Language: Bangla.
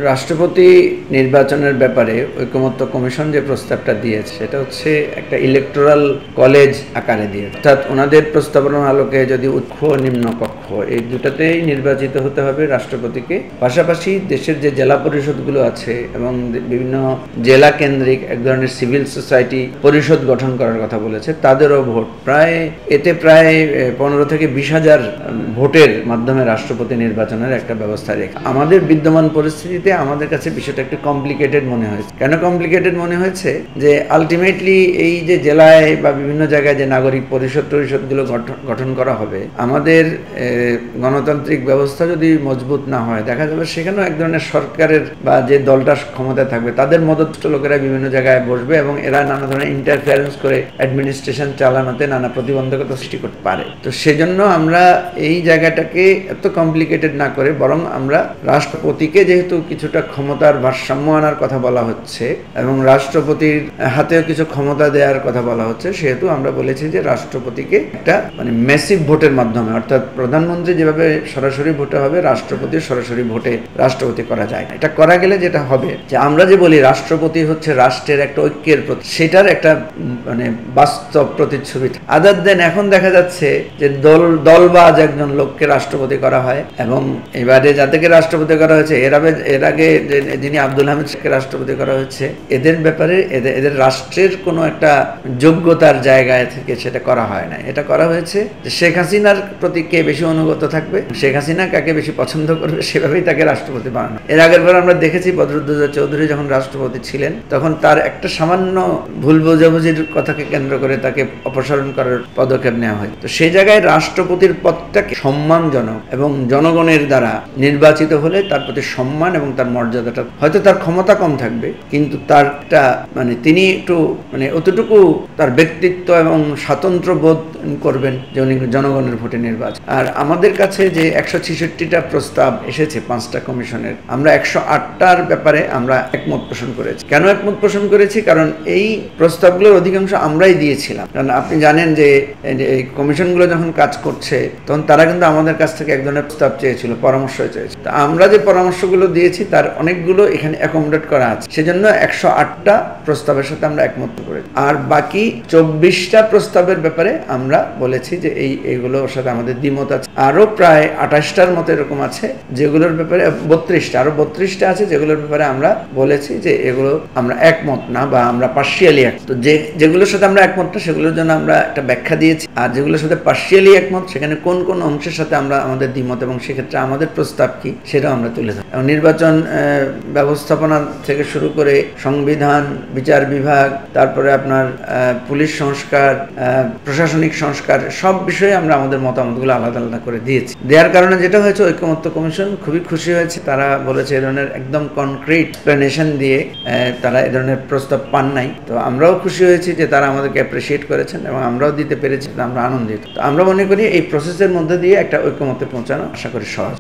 রাষ্ট্রপতি নির্বাচনের ব্যাপারে ঐকমত্য কমিশন যে প্রস্তাবটা দিয়েছে সেটা হচ্ছে একটা ইলেকটোরাল কলেজ আকারে দিয়ে, অর্থাৎ ওনাদের প্রস্তাবনার আলোকে যদি উচ্চ নিম্ন কক্ষ এই দুটাতেই নির্বাচিত হতে হবে রাষ্ট্রপতিকে। পাশাপাশি দেশের যে জেলা পরিষদগুলো আছে এবং বিভিন্ন জেলা কেন্দ্রিক এক ধরনের সিভিল সোসাইটি পরিষদ গঠন করার কথা বলেছে, তাদেরও ভোট এতে প্রায় 15 থেকে 20,000 ভোটের মাধ্যমে রাষ্ট্রপতি নির্বাচনের একটা ব্যবস্থা রেখে আমাদের বিদ্যমান পরিস্থিতিতে আমাদের কাছে বিষয়টা একটু কমপ্লিকেটেড মনে হয়েছে। কেন কমপ্লিকেটেড মনে হয়েছে? যে আলটিমেটলি এই যে জেলায় বা বিভিন্ন জায়গায় যে নাগরিক পরিষদগুলো গঠন করা হবে, আমাদের গণতান্ত্রিক ব্যবস্থা যদি মজবুত না হয়, দেখা যাবে সেখানেও এক ধরনের সরকারের বা যে দলটা ক্ষমতায় থাকবে তাদের মদতস্থ লোকেরা বিভিন্ন জায়গায় বসবে এবং এরা নানা ধরনের ইন্টারফারেন্স করে অ্যাডমিনিস্ট্রেশন চালানোতে নানা প্রতিবন্ধকতা সৃষ্টি করতে পারে। তো সেজন্য আমরা এই জায়গাটাকে এত কমপ্লিকেটেড না করে বরং আমরা রাষ্ট্রপতিকে, যেহেতু কিছুটা ক্ষমতার ভারসাম্য আনার কথা বলা হচ্ছে এবং রাষ্ট্রপতির হাতেও কিছু ক্ষমতা দেওয়ার কথা বলা হচ্ছে, সেহেতু আমরা বলেছি যে রাষ্ট্রপতিকে একটা ম্যাসিভ ভোটের মাধ্যমে, অর্থাৎ প্রধানমন্ত্রী যেভাবে সরাসরি ভোটে হবে, রাষ্ট্রপতির সরাসরি ভোটে রাষ্ট্রপতি করা যায় না। এটা করা গেলে যেটা হবে যে আমরা যে বলি রাষ্ট্রপতি হচ্ছে রাষ্ট্রের একটা ঐক্যের প্রতীক, সেটার একটা বাস্তব প্রতিচ্ছবি। আদার দেন এখন দেখা যাচ্ছে যে দলবাজ একজন লোককে রাষ্ট্রপতি করা হয় এবং এবারে যাদেরকে রাষ্ট্রপতি করা হয়েছে এর আগে যিনি আব্দুল হামিদ শেখকে রাষ্ট্রপতি করা হয়েছে, এদের ব্যাপারে এদের রাষ্ট্রের কোনো একটা যোগ্যতার জায়গায় থেকে সেটা করা হয় না। এটা করা হয়েছে যে শেখ হাসিনার প্রতি কে বেশি অনুগত থাকবে, শেখ হাসিনা কাকে বেশি পছন্দ করবে, সেভাবেই তাকে রাষ্ট্রপতি বানানো। এর আগের বার আমরা দেখেছি বদরুদ্দোজা চৌধুরী যখন রাষ্ট্রপতি ছিলেন তখন তার একটা সামান্য ভুল বোঝাবুঝির কথাকে কেন্দ্র করে তাকে অপসারণ করার পদক্ষেপ নেওয়া হয়। তো সেই জায়গায় রাষ্ট্রপতির পদটাকে সম্মানজনক এবং জনগণের দ্বারা নির্বাচিত হলে তার প্রতি সম্মান এবং তার মর্যাদাটা, হয়তো তার ক্ষমতা কম থাকবে কিন্তু তার একটা তিনি একটু অতটুকু তার ব্যক্তিত্ব এবং স্বাতন্ত্র্য বোধ করবেন যে উনি জনগণের ভোটে নির্বাচন। আর আমাদের কাছে যে 166টা প্রস্তাব এসেছে 5টা কমিশনের, আমরা 108টার ব্যাপারে আমরা একমত পোষণ করেছি। কেন একমত পোষণ করেছি? কারণ এই প্রস্তাবগুলোর অধিকাংশ আমরাই দিয়েছিলাম। কারণ আপনি জানেন যে এই কমিশনগুলো যখন কাজ করছে তখন তারা কিন্তু আমাদের কাছ থেকে এক ধরনের প্রস্তাব চেয়েছিল, পরামর্শ চেয়েছিল। তা আমরা যে পরামর্শগুলো দিয়েছি তার অনেকগুলো এখানে অ্যাকোমোডেট করা আছে, সেজন্য 108টা প্রস্তাবের সাথে আমরা একমত করেছি। আর বাকি 24টা প্রস্তাবের ব্যাপারে আমরা বলেছি যে এইগুলোর সাথে আমাদের দ্বিমত আছে। আরো প্রায় 28টার মতো এরকম আছে যেগুলোর ব্যাপারে 32টা, আরো 32টা আছে যেগুলোর ব্যাপারে আমরা বলেছি যে এগুলো আমরা একমত না বা আমরা পার্শিয়ালি একমত। তো যেগুলোর সাথে আমরা একমত না সেগুলোর জন্য আমরা একটা ব্যাখ্যা দিয়েছি, আর যেগুলোর সাথে পার্শিয়ালি একমত সেখানে কোন কোন অংশের সাথে আমরা আমাদের দ্বিমত এবং সেক্ষেত্রে আমাদের প্রস্তাব কি সেটাও আমরা তুলে ধরি। এবং নির্বাচন ব্যবস্থাপনা থেকে শুরু করে সংবিধান, বিচার বিভাগ, তারপরে আপনার পুলিশ সংস্কার, প্রশাসনিক সংস্কার, সব বিষয়ে আমরা আমাদের মতামতগুলো আলাদা আলাদা করে দিয়েছি। দেওয়ার কারণে যেটা হয়েছে, ঐকমত্য কমিশন খুবই খুশি হয়েছে। তারা বলেছে এ ধরনের একদম কনক্রিট এক্সপ্লেনেশন দিয়ে তারা এ ধরনের প্রস্তাব পান নাই। তো আমরাও খুশি হয়েছি যে তারা আমাদেরকে অ্যাপ্রিসিয়েট করেছেন এবং আমরাও দিতে পেরেছি, আমরা আনন্দিত। তো আমরা মনে করি এই প্রসেসের মধ্যে দিয়ে একটা ঐকমত্যে পৌঁছানো আশা করি সহজ।